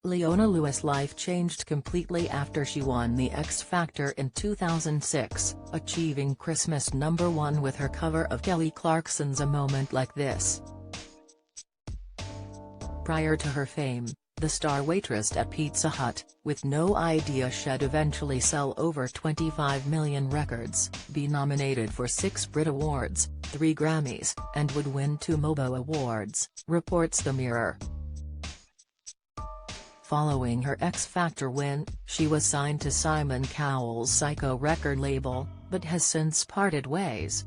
Leona Lewis' life changed completely after she won the X Factor in 2006, achieving Christmas #1 with her cover of Kelly Clarkson's A Moment Like This. Prior to her fame, the star waitressed at Pizza Hut, with no idea she'd eventually sell over 25 million records, be nominated for 6 Brit Awards, 3 Grammys, and would win 2 MOBO Awards, reports The Mirror. Following her X Factor win, she was signed to Simon Cowell's Psycho record label, but has since parted ways.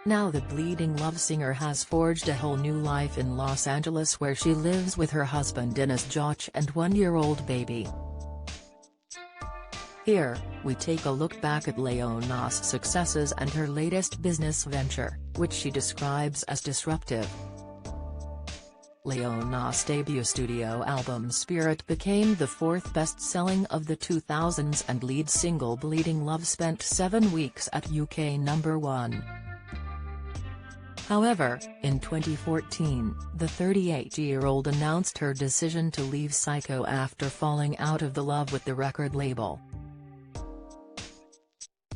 Now the Bleeding Love singer has forged a whole new life in Los Angeles, where she lives with her husband Dennis Joch and 1-year-old baby. Here, we take a look back at Leona's successes and her latest business venture, which she describes as disruptive. Leona's debut studio album Spirit became the 4th best-selling of the 2000s, and lead single Bleeding Love spent 7 weeks at UK #1. However, in 2014, the 38-year-old announced her decision to leave Psycho after falling out of love with the record label.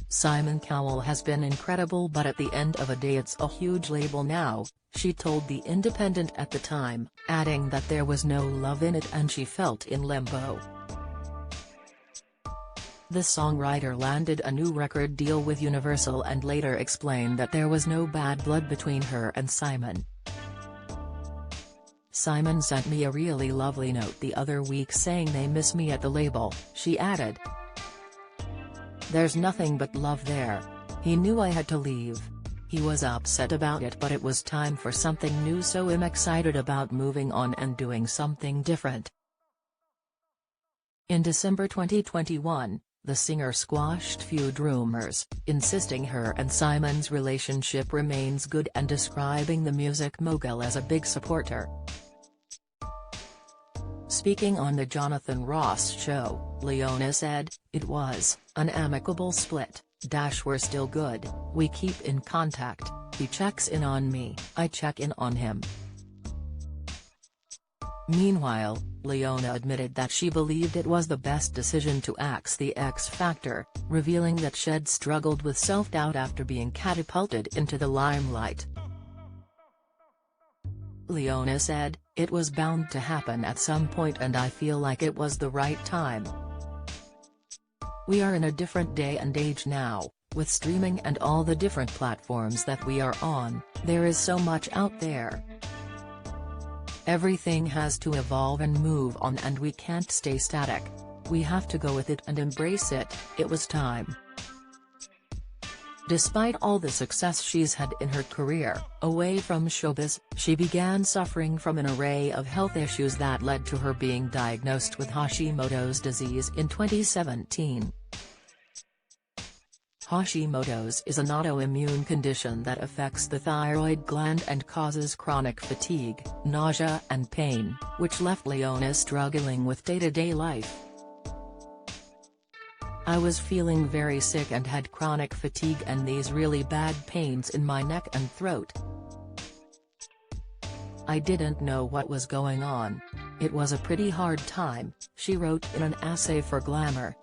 "Simon Cowell has been incredible, but at the end of a day it's a huge label now," she told The Independent at the time, adding that there was no love in it and she felt in limbo. The songwriter landed a new record deal with Universal and later explained that there was no bad blood between her and Simon. "Simon sent me a really lovely note the other week saying they miss me at the label," she added. "There's nothing but love there. He knew I had to leave. He was upset about it, but it was time for something new, so I'm excited about moving on and doing something different." In December 2021, the singer squashed feud rumors, insisting her and Simon's relationship remains good and describing the music mogul as a big supporter. Speaking on The Jonathan Ross Show, Leona said, "It was an amicable split, we're still good, we keep in contact, he checks in on me, I check in on him." Meanwhile, Leona admitted that she believed it was the best decision to axe the X Factor, revealing that she'd struggled with self-doubt after being catapulted into the limelight. Leona said, "It was bound to happen at some point and I feel like it was the right time. We are in a different day and age now, with streaming and all the different platforms that we are on, there is so much out there. Everything has to evolve and move on and we can't stay static. We have to go with it and embrace it, it was time." Despite all the success she's had in her career, away from showbiz, she began suffering from an array of health issues that led to her being diagnosed with Hashimoto's disease in 2017. Hashimoto's is an autoimmune condition that affects the thyroid gland and causes chronic fatigue, nausea and pain, which left Leona struggling with day-to-day life. "I was feeling very sick and had chronic fatigue and these really bad pains in my neck and throat. I didn't know what was going on. It was a pretty hard time," she wrote in an essay for Glamour.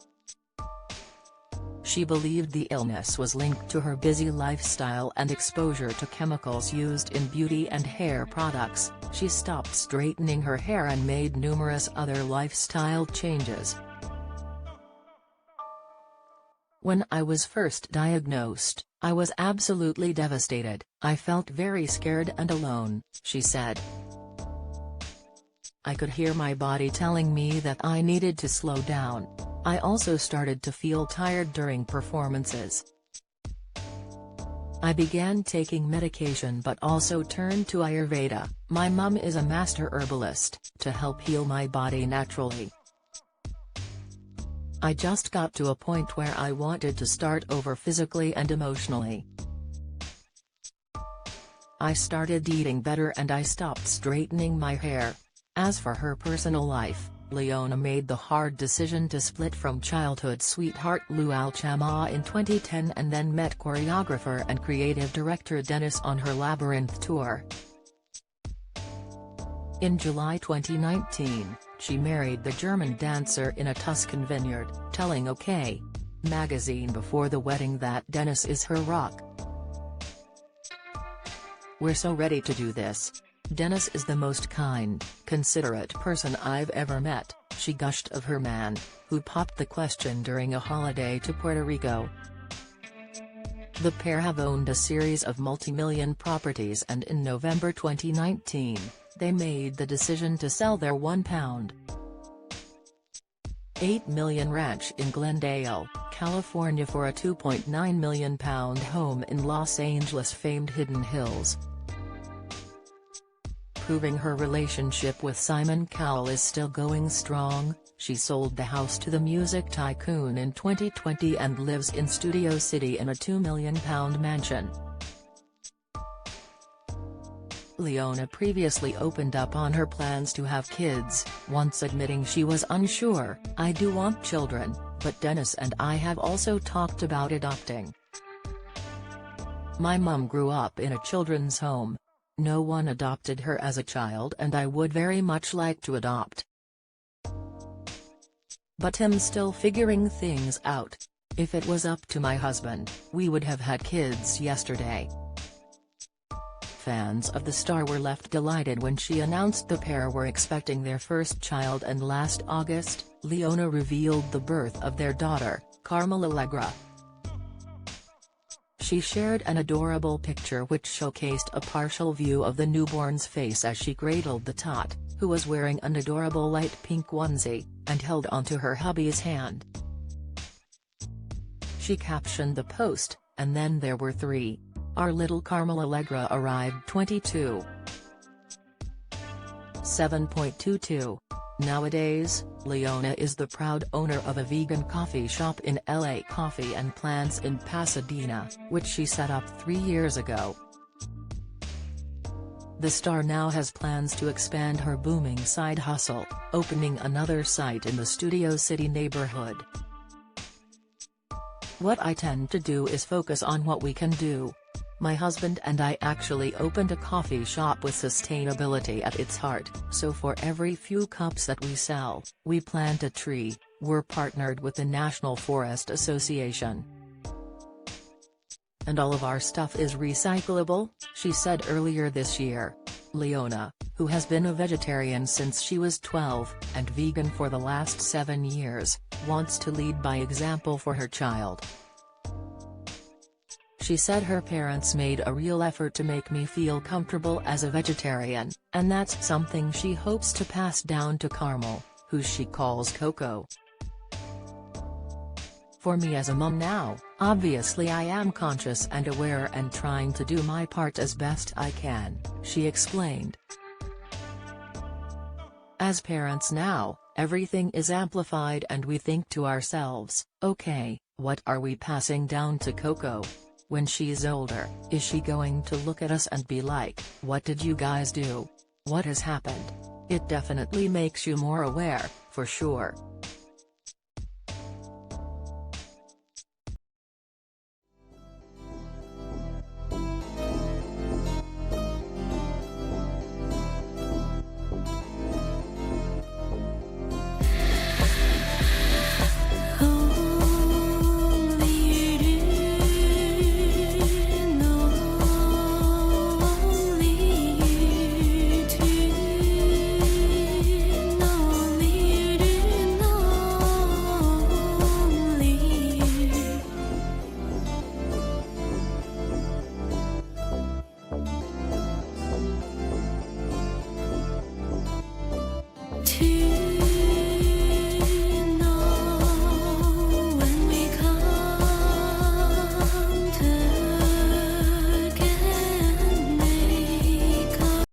She believed the illness was linked to her busy lifestyle and exposure to chemicals used in beauty and hair products. She stopped straightening her hair and made numerous other lifestyle changes. "When I was first diagnosed, I was absolutely devastated, I felt very scared and alone," she said. "I could hear my body telling me that I needed to slow down. I also started to feel tired during performances. I began taking medication but also turned to Ayurveda, my mum is a master herbalist, to help heal my body naturally. I just got to a point where I wanted to start over physically and emotionally. I started eating better and I stopped straightening my hair." As for her personal life, Leona made the hard decision to split from childhood sweetheart Lou Alchama in 2010 and then met choreographer and creative director Dennis on her Labyrinth tour. In July 2019, she married the German dancer in a Tuscan vineyard, telling OK! Magazine before the wedding that Dennis is her rock. "We're so ready to do this. Dennis is the most kind, considerate person I've ever met," she gushed of her man, who popped the question during a holiday to Puerto Rico. The pair have owned a series of multi-million properties, and in November 2019, they made the decision to sell their £1.8 million ranch in Glendale, California for a £2.9 million home in Los Angeles' famed Hidden Hills. Proving her relationship with Simon Cowell is still going strong, she sold the house to the music tycoon in 2020 and lives in Studio City in a £2 million mansion. Leona previously opened up on her plans to have kids, once admitting she was unsure. "I do want children, but Dennis and I have also talked about adopting. My mum grew up in a children's home. No one adopted her as a child, and I would very much like to adopt. But I'm still figuring things out. If it was up to my husband, we would have had kids yesterday." Fans of the star were left delighted when she announced the pair were expecting their first child, and last August, Leona revealed the birth of their daughter, Carmel Allegra. She shared an adorable picture which showcased a partial view of the newborn's face as she cradled the tot, who was wearing an adorable light pink onesie, and held onto her hubby's hand. She captioned the post, "And then there were three. Our little Carmel Allegra arrived 7.22. Nowadays, Leona is the proud owner of a vegan coffee shop in LA Coffee and Plants in Pasadena, which she set up 3 years ago. The star now has plans to expand her booming side hustle, opening another site in the Studio City neighborhood. "What I tend to do is focus on what we can do. My husband and I actually opened a coffee shop with sustainability at its heart, so for every few cups that we sell, we plant a tree. We're partnered with the National Forest Association. And all of our stuff is recyclable," she said earlier this year. Leona, who has been a vegetarian since she was 12, and vegan for the last 7 years, wants to lead by example for her child. She said, "Her parents made a real effort to make me feel comfortable as a vegetarian, and that's something she hopes to pass down to Carmel, who she calls Coco. For me as a mum now, obviously I am conscious and aware and trying to do my part as best I can," she explained. "As parents now, everything is amplified and we think to ourselves, okay, what are we passing down to Coco? When she's older, is she going to look at us and be like, what did you guys do? What has happened?" It definitely makes you more aware, for sure.